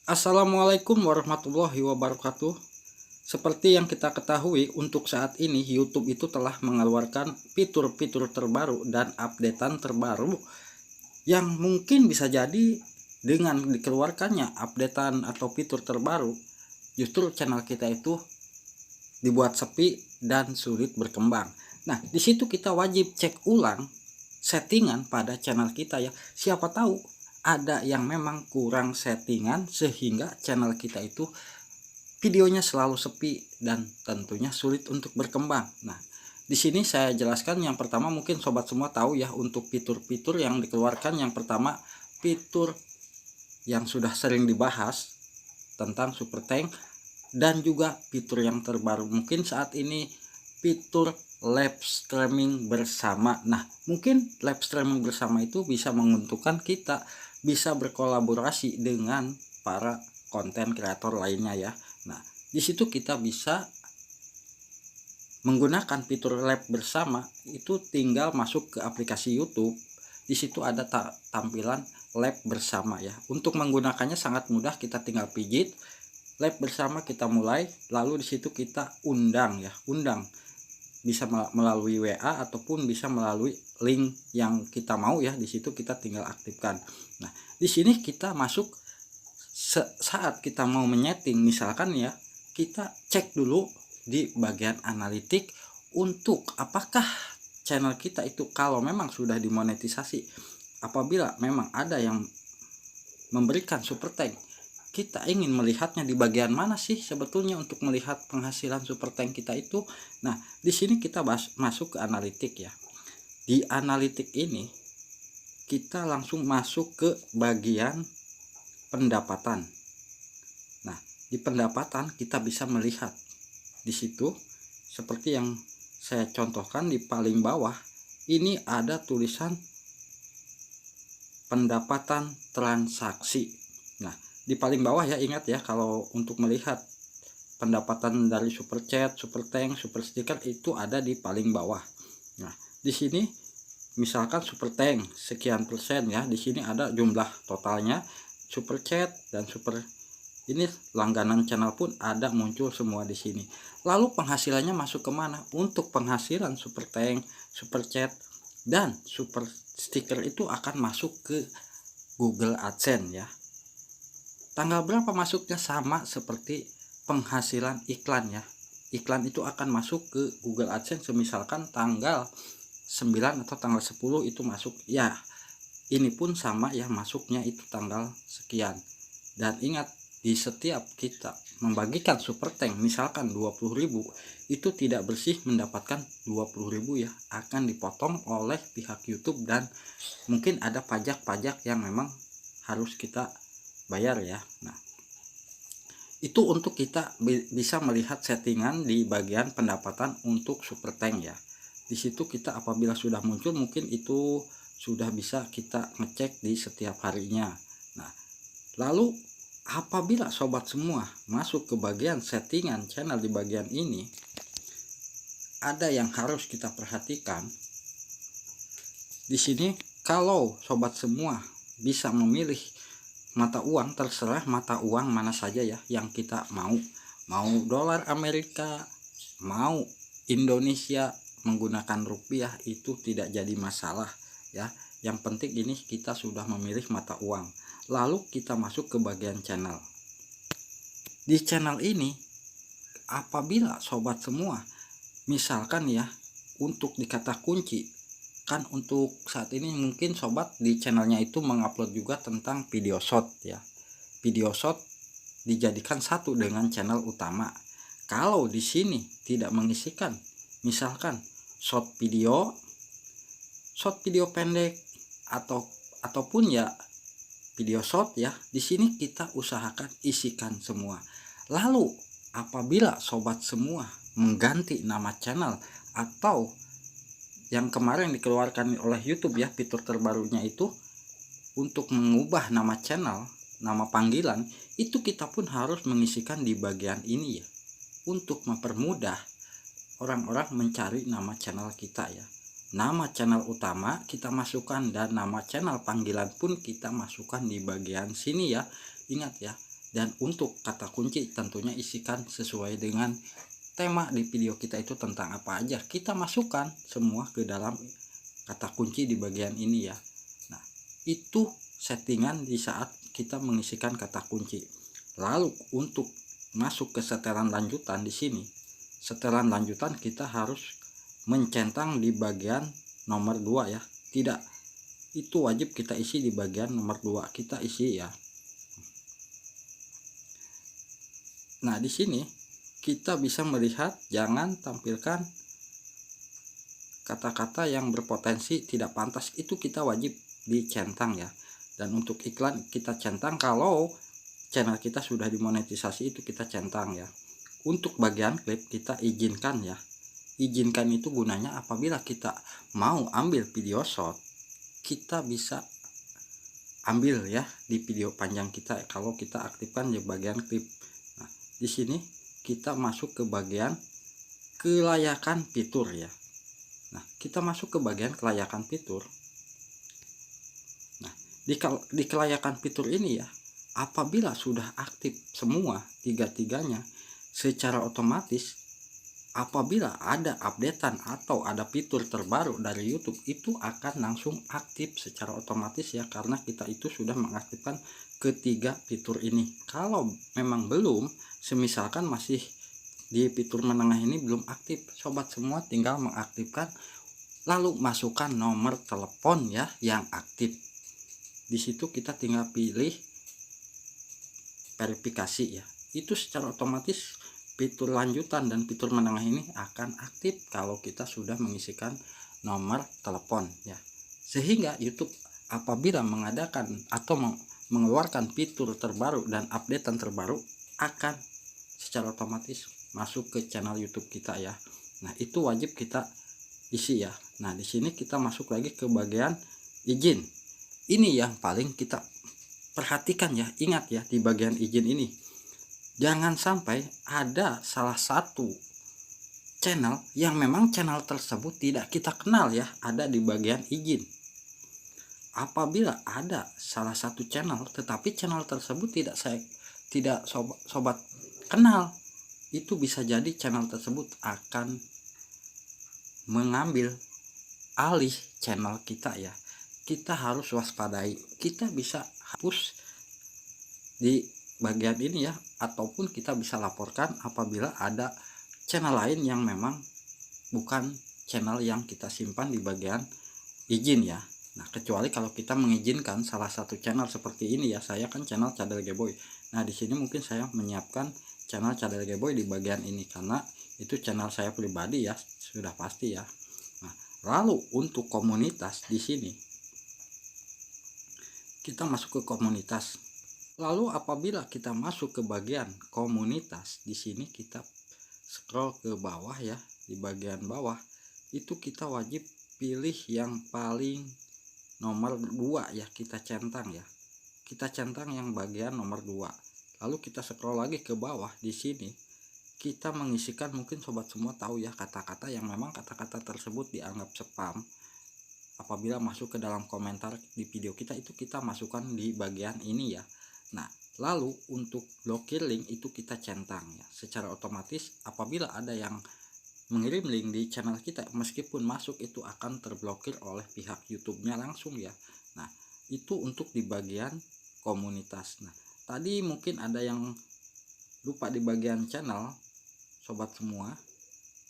Assalamualaikum warahmatullahi wabarakatuh. Seperti yang kita ketahui, untuk saat ini YouTube itu telah mengeluarkan fitur-fitur terbaru dan updatean terbaru yang mungkin bisa jadi dengan dikeluarkannya updatean atau fitur terbaru, justru channel kita itu dibuat sepi dan sulit berkembang. Nah, di situ kita wajib cek ulang settingan pada channel kita ya. Siapa tahu ada yang memang kurang settingan sehingga channel kita itu videonya selalu sepi dan tentunya sulit untuk berkembang. Nah, di sini saya jelaskan yang pertama, mungkin sobat semua tahu ya, untuk fitur-fitur yang dikeluarkan. Yang pertama, fitur yang sudah sering dibahas tentang super tank, dan juga fitur yang terbaru mungkin saat ini, fitur live streaming bersama. Nah, mungkin live streaming bersama itu bisa menguntungkan kita bisa berkolaborasi dengan para konten kreator lainnya ya. Nah, di situ kita bisa menggunakan fitur live bersama itu, tinggal masuk ke aplikasi YouTube. Di situ ada tampilan live bersama ya. Untuk menggunakannya sangat mudah, kita tinggal pijit live bersama, kita mulai, lalu di situ kita undang ya, bisa melalui WA ataupun bisa melalui link yang kita mau ya. Di situ kita tinggal aktifkan. Nah, di sini kita masuk saat kita mau menyeting, misalkan ya, kita cek dulu di bagian analitik untuk apakah channel kita itu kalau memang sudah dimonetisasi. Apabila memang ada yang memberikan super tank, kita ingin melihatnya di bagian mana sih sebetulnya untuk melihat penghasilan super tank kita itu. Nah, di sini kita masuk ke analitik ya. Di analitik ini kita langsung masuk ke bagian pendapatan. Nah, di pendapatan kita bisa melihat di situ seperti yang saya contohkan di paling bawah ini ada tulisan pendapatan transaksi. Nah, di paling bawah ya, ingat ya, kalau untuk melihat pendapatan dari super chat, super tank, super stiker itu ada di paling bawah. Nah, di sini misalkan super tank sekian persen ya, di sini ada jumlah totalnya, super chat dan super ini langganan channel pun ada muncul semua di sini. Lalu penghasilannya masuk kemana? Untuk penghasilan super tank, super chat dan super stiker itu akan masuk ke Google AdSense ya. Tanggal berapa masuknya sama seperti penghasilan iklan ya. Iklan itu akan masuk ke Google AdSense misalkan tanggal 9 atau tanggal 10 itu masuk ya. Ini pun sama ya, masuknya itu tanggal sekian. Dan ingat, di setiap kita membagikan super tank misalkan 20.000, itu tidak bersih mendapatkan 20.000 ya, akan dipotong oleh pihak YouTube dan mungkin ada pajak-pajak yang memang harus kita bayar ya. Nah, itu untuk kita bisa melihat settingan di bagian pendapatan untuk super tank ya. Di situ kita apabila sudah muncul, mungkin itu sudah bisa kita ngecek di setiap harinya. Nah, lalu apabila sobat semua masuk ke bagian settingan channel, di bagian ini ada yang harus kita perhatikan. Di sini kalau sobat semua bisa memilih mata uang, terserah mata uang mana saja ya yang kita mau dolar Amerika, mau Indonesia, menggunakan rupiah itu tidak jadi masalah ya. Yang penting ini kita sudah memilih mata uang. Lalu kita masuk ke bagian channel. Di channel ini apabila sobat semua misalkan ya, untuk di kata kunci kan, untuk saat ini mungkin sobat di channelnya itu mengupload juga tentang video short ya. Video short dijadikan satu dengan channel utama. Kalau di sini tidak mengisikan misalkan short video pendek ataupun ya video short ya, di sini kita usahakan isikan semua. Lalu apabila sobat semua mengganti nama channel atau yang kemarin dikeluarkan oleh YouTube ya, fitur terbarunya itu untuk mengubah nama channel, nama panggilan, itu kita pun harus mengisikan di bagian ini ya, untuk mempermudah orang-orang mencari nama channel kita ya. Nama channel utama kita masukkan dan nama channel panggilan pun kita masukkan di bagian sini ya. Ingat ya, Dan untuk kata kunci tentunya isikan sesuai dengan tema di video kita itu tentang apa aja. Kita masukkan semua ke dalam kata kunci di bagian ini ya. Nah, itu settingan di saat kita mengisikan kata kunci. Lalu untuk masuk ke setelan lanjutan di sini. Setelan lanjutan kita harus mencentang di bagian nomor 2 ya. Tidak, itu wajib kita isi di bagian nomor 2. Kita isi ya. Nah, di sini kita bisa melihat jangan tampilkan kata-kata yang berpotensi tidak pantas, itu kita wajib dicentang ya. Dan untuk iklan kita centang, kalau channel kita sudah dimonetisasi itu kita centang ya. Untuk bagian klip kita izinkan ya. Izinkan itu gunanya apabila kita mau ambil video short, kita bisa ambil ya di video panjang kita kalau kita aktifkan di bagian klip. Nah, di sini kita masuk ke bagian kelayakan fitur ya. Nah, kita masuk ke bagian kelayakan fitur. Nah, di kelayakan fitur ini ya, apabila sudah aktif semua tiga-tiganya, secara otomatis apabila ada updatean atau ada fitur terbaru dari YouTube itu akan langsung aktif secara otomatis ya, karena kita itu sudah mengaktifkan ketiga fitur ini. Kalau memang belum, semisalkan masih di fitur menengah ini belum aktif, sobat semua tinggal mengaktifkan lalu masukkan nomor telepon ya yang aktif. Di situ kita tinggal pilih verifikasi ya. Itu secara otomatis fitur lanjutan dan fitur menengah ini akan aktif kalau kita sudah mengisikan nomor telepon ya. Sehingga YouTube apabila mengadakan atau mengeluarkan fitur terbaru dan updatean terbaru akan secara otomatis masuk ke channel YouTube kita ya. Nah, itu wajib kita isi ya. Nah, di sini kita masuk lagi ke bagian izin. Ini yang paling kita perhatikan ya. Ingat ya, di bagian izin ini jangan sampai ada salah satu channel yang memang channel tersebut tidak kita kenal ya, ada di bagian izin. Apabila ada salah satu channel tetapi channel tersebut tidak sobat kenal, itu bisa jadi channel tersebut akan mengambil alih channel kita ya. Kita harus waspadai. Kita bisa hapus di bagian ini ya, ataupun kita bisa laporkan apabila ada channel lain yang memang bukan channel yang kita simpan di bagian izin ya. Nah, kecuali kalau kita mengizinkan salah satu channel seperti ini ya. Saya kan channel Cadel Geboy. Nah, di sini mungkin saya menyiapkan channel Cadel Geboy di bagian ini karena itu channel saya pribadi ya, sudah pasti ya. Nah, lalu untuk komunitas di sini kita masuk ke komunitas. Lalu apabila kita masuk ke bagian komunitas, di sini kita scroll ke bawah ya. Di bagian bawah itu kita wajib pilih yang paling nomor 2 ya, kita centang ya. Kita centang yang bagian nomor 2. Lalu kita scroll lagi ke bawah. Di sini kita mengisikan, mungkin sobat semua tahu ya, kata-kata yang memang kata-kata tersebut dianggap spam. Apabila masuk ke dalam komentar di video kita itu kita masukkan di bagian ini ya. Nah, lalu untuk blokir link itu kita centang ya. Secara otomatis apabila ada yang mengirim link di channel kita, meskipun masuk itu akan terblokir oleh pihak YouTube-nya langsung ya. Nah, itu untuk di bagian komunitas. Nah, tadi mungkin ada yang lupa di bagian channel, sobat semua.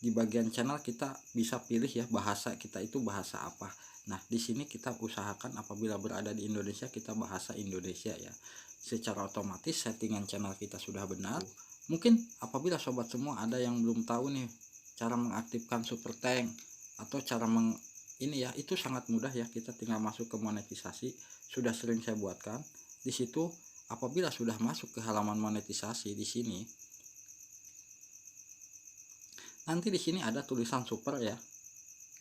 Di bagian channel kita bisa pilih ya, bahasa kita itu bahasa apa. Nah, di sini kita usahakan apabila berada di Indonesia kita bahasa Indonesia ya. Secara otomatis settingan channel kita sudah benar. Mungkin apabila sobat semua ada yang belum tahu nih cara mengaktifkan super tank atau cara ini ya, itu sangat mudah ya. Kita tinggal masuk ke monetisasi, sudah sering saya buatkan. Di situ apabila sudah masuk ke halaman monetisasi di sini, nanti di sini ada tulisan super ya.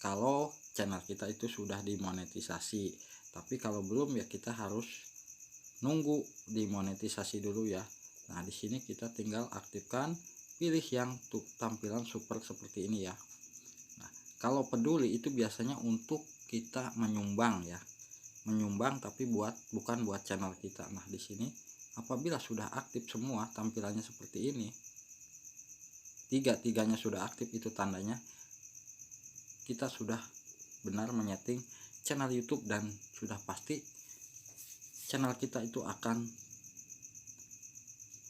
Kalau channel kita itu sudah dimonetisasi. Tapi kalau belum ya kita harus nunggu dimonetisasi dulu ya. Nah, di sini kita tinggal aktifkan, pilih yang tampilan super seperti ini ya. Nah, kalau peduli itu biasanya untuk kita menyumbang ya. Menyumbang tapi bukan buat channel kita. Nah, di sini Apabila sudah aktif semua tampilannya seperti ini, tiga-tiganya sudah aktif, itu tandanya kita sudah benar menyeting channel YouTube dan sudah pasti channel kita itu akan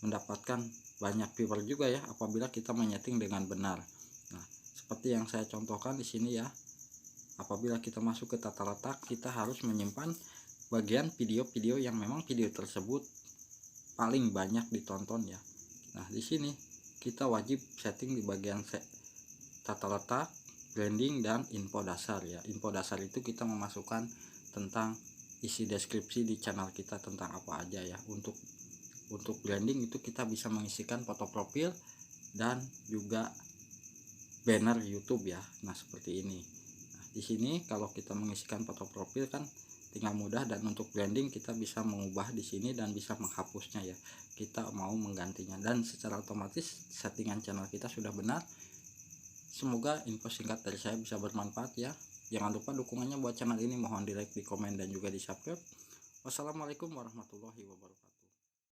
mendapatkan banyak viewer juga ya apabila kita menyeting dengan benar. Nah, seperti yang saya contohkan di sini ya. Apabila kita masuk ke tata letak, kita harus menyimpan bagian video-video yang memang video tersebut paling banyak ditonton ya. Nah, di sini kita wajib setting di bagian tata letak, branding, dan info dasar ya. Info dasar itu kita memasukkan tentang isi deskripsi di channel kita tentang apa aja ya. Untuk branding itu kita bisa mengisikan foto profil dan juga banner YouTube ya. Nah, seperti ini. Nah, di sini kalau kita mengisikan foto profil kan tinggal mudah, dan untuk branding kita bisa mengubah di sini dan bisa menghapusnya ya. Kita mau menggantinya dan secara otomatis settingan channel kita sudah benar. Semoga info singkat dari saya bisa bermanfaat ya. Jangan lupa dukungannya buat channel ini, mohon di like, di komen, dan juga di subscribe. Wassalamualaikum warahmatullahi wabarakatuh.